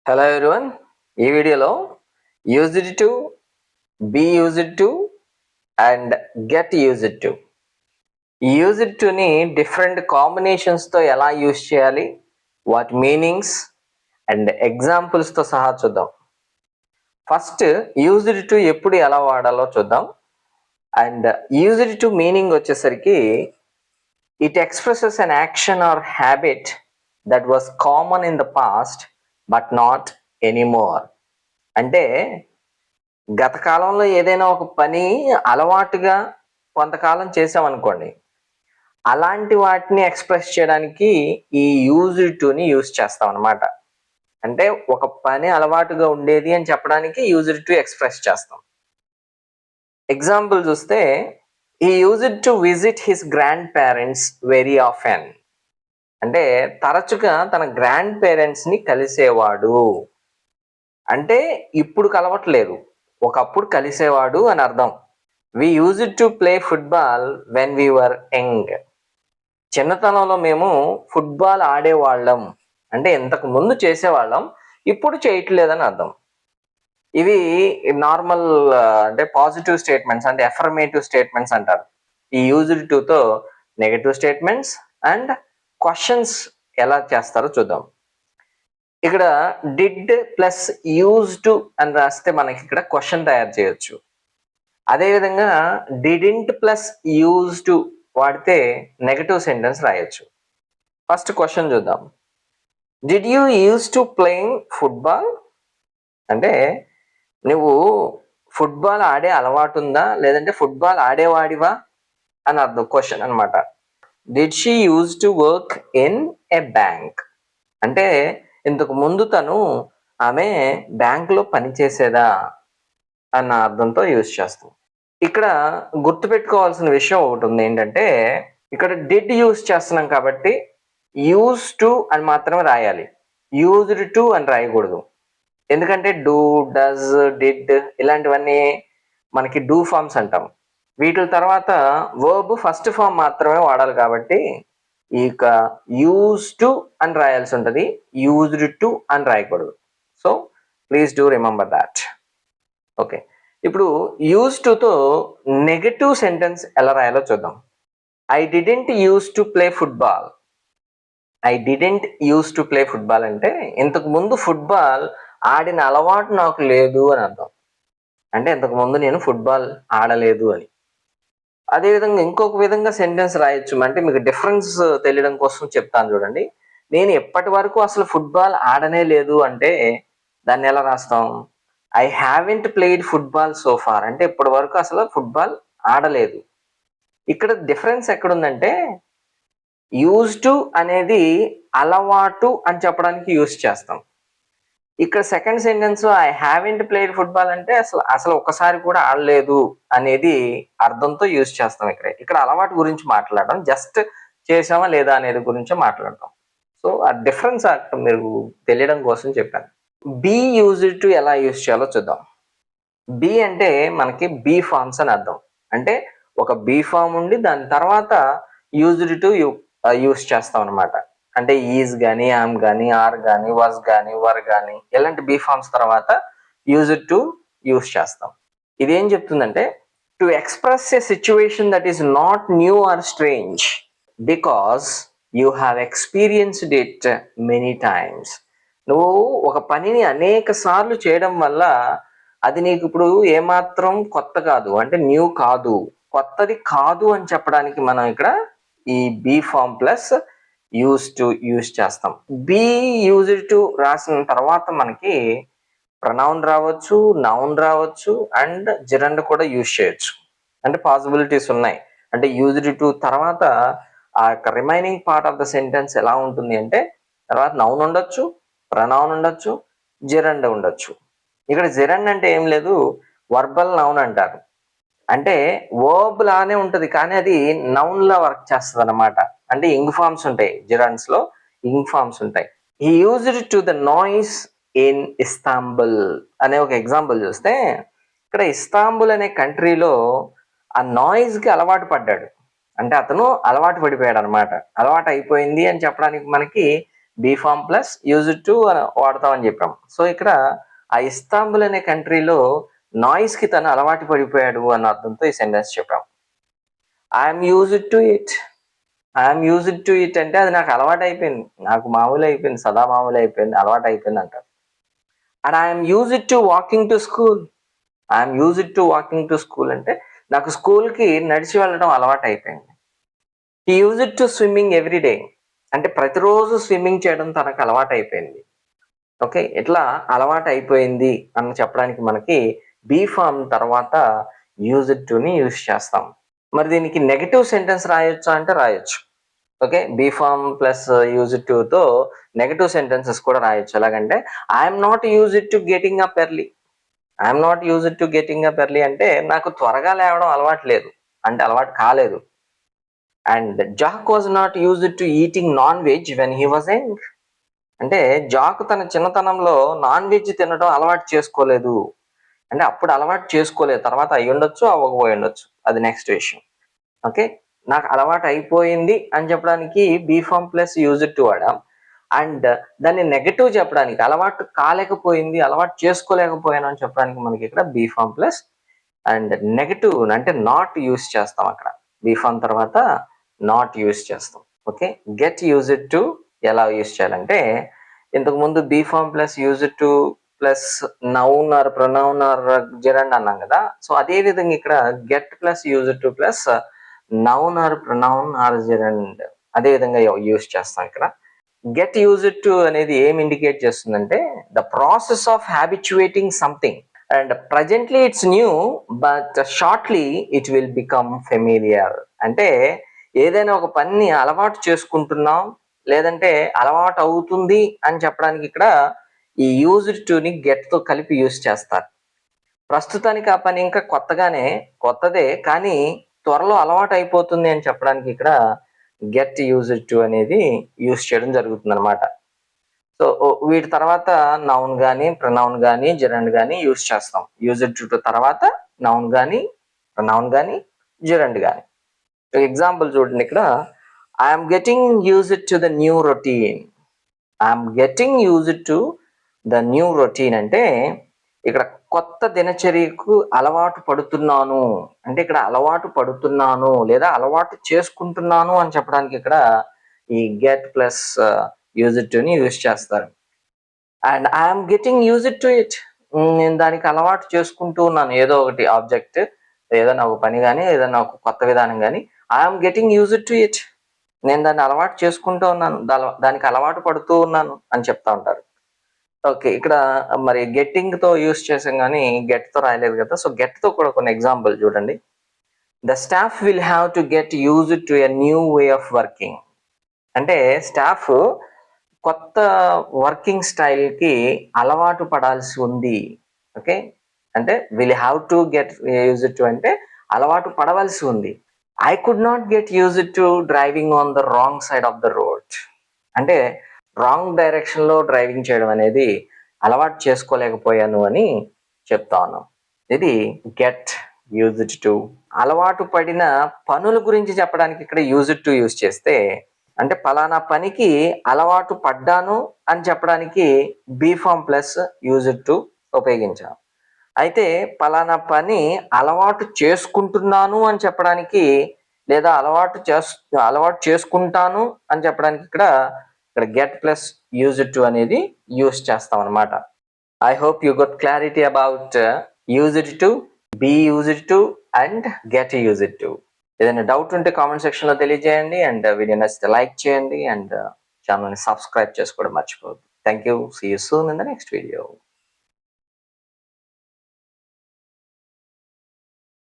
Hello everyone, ఈ వీడియోలో used to, be used to and get used to. Used టుని different కాంబినేషన్స్తో ఎలా యూజ్ చేయాలి, వాటి మీనింగ్స్ అండ్ ఎగ్జాంపుల్స్తో సహా చూద్దాం. ఫస్ట్ యూజ్డ్ టు ఎప్పుడు ఎలా వాడాలో చూద్దాం. అండ్ యూజ్డ్ టు మీనింగ్ వచ్చేసరికి it expresses an action or habit that was common in the past but not anymore. అంటే గత కాలంలో ఏదైనా ఒక పని అలవాటుగా కొంతకాలం చేసామనుకోండి, అలాంటి వాటిని ఎక్స్ప్రెస్ చేయడానికి ఈ యూజ్డ్ టుని యూజ్ చేస్తాం అనమాట. అంటే ఒక పని అలవాటుగా ఉండేది అని చెప్పడానికి యూజ్డ్ టు ఎక్స్ప్రెస్ చేస్తాం. ఎగ్జాంపుల్ చూస్తే, ఈ used to visit his grandparents very often. అంటే తరచుగా తన గ్రాండ్ పేరెంట్స్ ని కలిసేవాడు. అంటే ఇప్పుడు కలవట్లేదు, ఒకప్పుడు కలిసేవాడు అని అర్థం. We used to play football when we were young. చిన్నతనంలో మేము ఫుట్బాల్ ఆడేవాళ్ళం. అంటే ఇంతకు ముందు చేసేవాళ్ళం, ఇప్పుడు చేయట్లేదని అర్థం. ఇవి నార్మల్ అంటే పాజిటివ్ స్టేట్మెంట్స్, అంటే అఫర్మేటివ్ స్టేట్మెంట్స్ అంటారు. ఈ యూజ్డ్ టుతో నెగటివ్ స్టేట్మెంట్స్ అండ్ క్వశ్చన్స్ ఎలా చేస్తారో చూద్దాం. ఇక్కడ డిడ్ ప్లస్ యూజ్ టు అని రాస్తే మనకి ఇక్కడ క్వశ్చన్ తయారు చేయొచ్చు. అదేవిధంగా డిడింట్ ప్లస్ యూజ్ టు వాడితే నెగటివ్ సెంటెన్స్ రాయొచ్చు. ఫస్ట్ క్వశ్చన్ చూద్దాం. Did you use to playing football? అంటే నువ్వు ఫుట్బాల్ ఆడే అలవాటు ఉందా, లేదంటే ఫుట్బాల్ ఆడేవాడివా అని అర్థం క్వశ్చన్ అనమాట. Did she use to work in a bank? అంటే ఇంతకు ముందు ఆమె బ్యాంకులో పనిచేసేదా అన్న అర్థంతో యూజ్ చేస్తాం. ఇక్కడ గుర్తుపెట్టుకోవాల్సిన విషయం ఒకటి ఉంది. ఏంటంటే ఇక్కడ డిడ్ యూజ్ చేస్తున్నాం కాబట్టి యూజ్ టు అని మాత్రమే రాయాలి, యూజ్డ్ టు అని రాయకూడదు. ఎందుకంటే డూ, డస్, డిడ్ ఇలాంటివన్నీ మనకి డూ ఫార్మ్స్ అంటాం. వీటి తర్వాత వర్బ్ ఫస్ట్ ఫామ్ మాత్రమే వాడాలి కాబట్టి ఇక యూజ్ టు అని రాయాల్సి ఉంటుంది, యూజ్డ్ టు అని రాయకూడదు. So please do remember that. Okay, ఇప్పుడు యూజ్ టుతో నెగటివ్ సెంటెన్స్ ఎలా రాయాలో చూద్దాం. I didn't use to play football. I didn't use to play football అంటే ఇంతకు ముందు ఫుట్బాల్ ఆడిన అలవాటు నాకు లేదు అని అర్థం. అంటే ఇంతకు ముందు నేను ఫుట్బాల్ ఆడలేదు అని. అదేవిధంగా ఇంకొక విధంగా సెంటెన్స్ రాయొచ్చు. అంటే మీకు డిఫరెన్స్ తెలియడం కోసం చెప్తాను చూడండి. నేను ఎప్పటి వరకు అసలు ఫుట్బాల్ ఆడనే లేదు అంటే దాన్ని ఎలా రాస్తాం? I haven't played football so far. అంటే ఇప్పటి వరకు అసలు ఫుట్బాల్ ఆడలేదు. ఇక్కడ డిఫరెన్స్ ఎక్కడుందంటే యూజ్ టు అనేది అలవాటు అని చెప్పడానికి యూజ్ చేస్తాం. ఇక్కడ second sentence I haven't played football అంటే అసలు ఒక్కసారి కూడా ఆడలేదు అనేది అర్థంతో యూజ్ చేస్తాం. ఇక్కడ అలవాటు గురించి మాట్లాడడం, జస్ట్ చేసామా లేదా అనేది గురించి మాట్లాడతాం. సో ఆ డిఫరెన్స్ మీరు తెలియడం కోసం చెప్పాను. బీ యూజ్డ్ టు ఎలా యూజ్ చేయాలో చూద్దాం. బీ అంటే మనకి బీ ఫార్మ్స్ అని అర్థం. అంటే ఒక బీ ఫార్మ్ ఉండి దాని తర్వాత యూజ్డ్ టు యూజ్ చేస్తాం అనమాట. అంటే ఈజ్ కానీ, ఆమ్ కానీ, ఆర్ కానీ, వాజ్ కానీ, వర్ కానీ ఇలాంటి బీ ఫార్మ్స్ తర్వాత యూజ్డ్ టు యూజ్ చేస్తాం. ఇది ఏం చెప్తుందంటే to express a situation that is not new or strange because you have experienced it many times. నువ్వు ఒక పనిని అనేక సార్లు చేయడం వల్ల అది నీకు ఇప్పుడు ఏమాత్రం కొత్త కాదు, అంటే న్యూ కాదు, కొత్తది కాదు అని చెప్పడానికి మనం ఇక్కడ ఈ be form plus use to use చేస్తాం. బీ యూజ్డ్ టు రాసిన తర్వాత మనకి ప్రనౌన్ రావచ్చు, నౌన్ రావచ్చు అండ్ జెరండ్ కూడా యూజ్ చేయొచ్చు. అంటే పాసిబిలిటీస్ ఉన్నాయి. అంటే యూజ్డ్ టు తర్వాత ఆ యొక్క remaining part of the sentence ఎలా ఉంటుంది అంటే తర్వాత నౌన్ ఉండొచ్చు, ప్రనౌన్ ఉండొచ్చు, జెరండ్ ఉండొచ్చు. ఇక్కడ జెరండ్ అంటే ఏం లేదు, వర్బల్ నౌన్ అంటారు. అంటే వర్బ్ లానే ఉంటది కానీ అది నౌన్ లా వర్క్ చేస్తుంది అనమాట. అంటే ఇంగ్ ఫార్మ్స్ ఉంటాయి, జెరాండ్స్ లో ఇంగ్ ఫార్మ్స్ ఉంటాయి. He used to the noise in Istanbul అనే ఒక ఎగ్జాంపుల్ చూస్తే ఇక్కడ ఇస్తాంబుల్ అనే కంట్రీలో ఆ నాయిస్ కి అలవాటు పడ్డాడు. అంటే అతను అలవాటు పడిపోయాడు అనమాట. అలవాటు అయిపోయింది అని చెప్పడానికి మనకి be form plus used to వాడతామని చెప్పాం. సో ఇక్కడ ఆ ఇస్తాంబుల్ అనే కంట్రీలో నాయిస్ కి తను అలవాటు పడిపోయాడు అన్న అర్థంతో ఈ సెంటెన్స్ చెప్పాం. I'm used to it. I'm used to it అంటే అది నాకు అలవాటు అయిపోయింది, నాకు మామూలు అయిపోయింది, సదా మామూలు అయిపోయింది, అలవాటు అయిపోయింది అంటారు. And I'm used to walking to school. I'm used to walking to school అంటే నాకు స్కూల్కి నడిచి వెళ్ళడం అలవాటు అయిపోయింది. He used to swimming every day అంటే ప్రతిరోజు స్విమ్మింగ్ చేయడం తనకు అలవాటు అయిపోయింది. ఓకే, ఇట్లా అలవాటు అయిపోయింది అని చెప్పడానికి మనకి బీ ఫామ్ తర్వాత యూజ్డ్ టుని యూజ్ చేస్తాం. మరి దీనికి నెగటివ్ సెంటెన్స్ రాయొచ్చా అంటే రాయొచ్చు. Okay, be form plus used టుతో నెగటివ్ సెంటెన్సెస్ కూడా రాయొచ్చు. ఎలాగంటే I'm not used to getting up early. I'm not used to getting up early అంటే నాకు త్వరగా లేవడం అలవాటు లేదు, అంటే అలవాటు కాలేదు. And Jack was not used to eating non veg when he was young. అంటే జాక్ తన చిన్నతనంలో నాన్ వెజ్ తినడం అలవాటు చేసుకోలేదు, అంటే అప్పుడు అలవాటు చేసుకోలేదు, తర్వాత అయ్యి ఉండొచ్చు అవ్వకపోయి ఉండొచ్చు, అది నెక్స్ట్ విషయం. ఓకే, నాకు అలవాటు అయిపోయింది అని చెప్పడానికి be form plus used to వాడాం. అండ్ దాన్ని నెగటివ్ చెప్పడానికి అలవాటు కాలేకపోయింది, అలవాటు చేసుకోలేకపోయాను అని చెప్పడానికి మనకి ఇక్కడ be form plus and negative అంటే నాట్ యూజ్ చేస్తాం. అక్కడ బీ ఫామ్ తర్వాత నాట్ యూజ్ చేస్తాం. ఓకే, గెట్ యూజ్డ్ టు ఎలా యూజ్ చేయాలంటే ఇంతకు ముందు be form plus used to plus noun or pronoun or gerund అన్నాం కదా. సో అదే విధంగా ఇక్కడ get plus used to plus noun or pronoun or gerund అదే విధంగా యూజ్ చేస్తాం. ఇక్కడ గెట్ యూజ్డ్ టు అనేది ఏం ఇండికేట్ చేస్తుందంటే the process of habituating something and presently it's new but shortly it will become familiar. అంటే ఏదైనా ఒక పని అలవాటు చేసుకుంటున్నాం లేదంటే అలవాటు అవుతుంది అని చెప్పడానికి ఇక్కడ ఈ యూజ్డ్ టుని గెట్ తో కలిపి యూజ్ చేస్తారు. ప్రస్తుతానికి ఆ పని ఇంకా కొత్తదే కానీ త్వరలో అలవాటు అయిపోతుంది అని చెప్పడానికి ఇక్కడ గెట్ యూజ్డ్ టు అనేది యూజ్ చేయడం జరుగుతుంది అనమాట. సో వీటి తర్వాత నౌన్ కానీ ప్రొనౌన్ కానీ జెరండ్ కానీ యూజ్ చేస్తాం. యూజ్డ్ టు తర్వాత నౌన్ కానీ ప్రొనౌన్ కానీ జెరండ్ కానీ. ఎగ్జాంపుల్ చూడండి, ఇక్కడ I'm getting used to the new routine. I'm getting used to the new routine అంటే ఇక్కడ కొత్త దినచర్యకు అలవాటు పడుతున్నాను, అంటే ఇక్కడ అలవాటు పడుతున్నాను లేదా అలవాటు చేసుకుంటున్నాను అని చెప్పడానికి ఇక్కడ ఈ గెట్ ప్లస్ యూజ్డ్ టుని యూజ్ చేస్తారు. And I'm getting used to it, నేను దానికి అలవాటు చేసుకుంటూ ఉన్నాను, ఏదో ఒకటి ఆబ్జెక్ట్ ఏదైనా ఒక పని కానీ ఏదైనా ఒక కొత్త విధానం కానీ I'm getting used to it, నేను దాన్ని అలవాటు చేసుకుంటూ ఉన్నాను, దానికి అలవాటు పడుతూ ఉన్నాను అని చెప్తా ఉంటారు. ఓకే, ఇక్కడ మరి గెట్టింగ్ తో యూజ్ చేసాం కానీ గెట్ తో రాయలేదు కదా. సో గెట్ తో కూడా కొన్ని ఎగ్జాంపుల్ చూడండి. The staff will have to get used to a new way of working అంటే స్టాఫ్ కొత్త వర్కింగ్ స్టైల్ కి అలవాటు పడాల్సి ఉంది. ఓకే, అంటే will have to get used to అంటే అలవాటు పడవలసి ఉంది. I could not get used to driving on the wrong side of the road అంటే రాంగ్ డైరెక్షన్ లో డ్రైవింగ్ చేయడం అనేది అలవాటు చేసుకోలేకపోయాను అని చెప్తాను. ఇది గెట్ యూజ్డ్ టు. అలవాటు పడిన పనుల గురించి చెప్పడానికి ఇక్కడ యూజ్డ్ టు యూజ్ చేస్తే అంటే పలానా పనికి అలవాటు పడ్డాను అని చెప్పడానికి be form plus used to ఉపయోగించాం. అయితే పలానా పని అలవాటు చేసుకుంటున్నాను అని చెప్పడానికి లేదా అలవాటు చేసుకుంటాను అని చెప్పడానికి ఇక్కడ గెట్ ప్లస్ యూజ్డ్ టు అనేది యూజ్ చేస్తాం అనమాట. I hope you got clarity about used to, be used to and get used to. ఏదైనా డౌట్ ఉంటే కామెంట్ సెక్షన్ లో తెలియజేయండి అండ్ వీడియో నచ్చితే లైక్ చేయండి అండ్ ఛానల్ని సబ్స్క్రైబ్ చేసుకోవడం మర్చిపోవద్దు. Thank you. See you soon in the next video.